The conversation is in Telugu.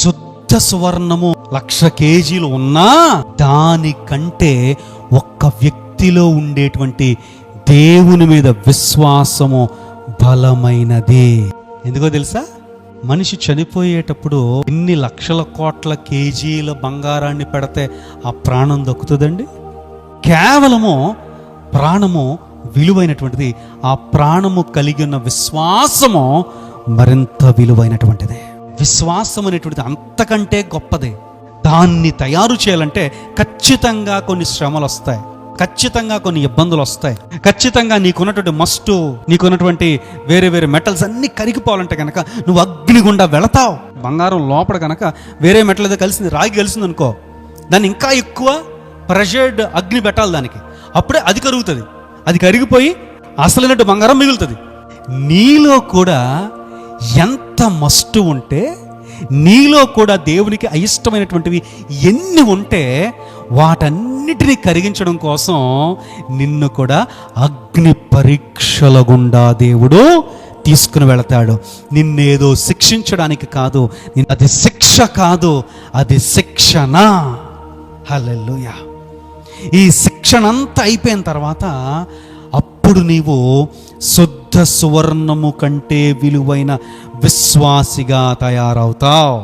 శుద్ధ సువర్ణము 1,00,000 కేజీలు ఉన్నా దానికంటే ఒక్క వ్యక్తిలో ఉండేటువంటి దేవుని మీద విశ్వాసము బలమైనది. ఎందుకో తెలుసా? మనిషి చనిపోయేటప్పుడు ఎన్ని లక్షల కోట్ల కేజీల బంగారాన్ని పెడితే ఆ ప్రాణం దక్కుతుందండి? కేవలము ప్రాణము విలువైనటువంటిది. ఆ ప్రాణము కలిగి ఉన్న విశ్వాసము మరింత విలువైనటువంటిది. విశ్వాసం అనేటువంటిది అంతకంటే గొప్పది. దాన్ని తయారు చేయాలంటే ఖచ్చితంగా కొన్ని శ్రమలు వస్తాయి, ఖచ్చితంగా కొన్ని ఇబ్బందులు వస్తాయి, ఖచ్చితంగా నీకున్నటువంటి వేరే వేరే మెటల్స్ అన్నీ కరిగిపోవాలంటే కనుక నువ్వు అగ్నిగుండా వెళతావు. బంగారం లోపల కనుక వేరే మెటల్ ఏదో కలిసింది, రాగి కలిసింది అనుకో, దాన్ని ఇంకా ఎక్కువ ప్రెషర్డ్ అగ్ని పెట్టాలి దానికి, అప్పుడే అది కరుగుతుంది. అది కరిగిపోయి అసలైనట్టు బంగారం మిగులుతుంది. నీలో కూడా ఎంత మస్టు ఉంటే, నీలో కూడా దేవునికి అయిష్టమైనటువంటివి ఎన్ని ఉంటే వాటన్నిటినీ కరిగించడం కోసం నిన్ను కూడా అగ్ని పరీక్షల గుండా దేవుడు తీసుకుని వెళతాడు. నిన్నేదో శిక్షించడానికి కాదు, అది శిక్ష కాదు, అది శిక్షణ. హల్లెలూయా. ఈ శిక్షణంతా అయిపోయిన తర్వాత అప్పుడు నీవు శుద్ధ సువర్ణము కంటే విలువైన విశ్వాసిగా తయారవుతావు.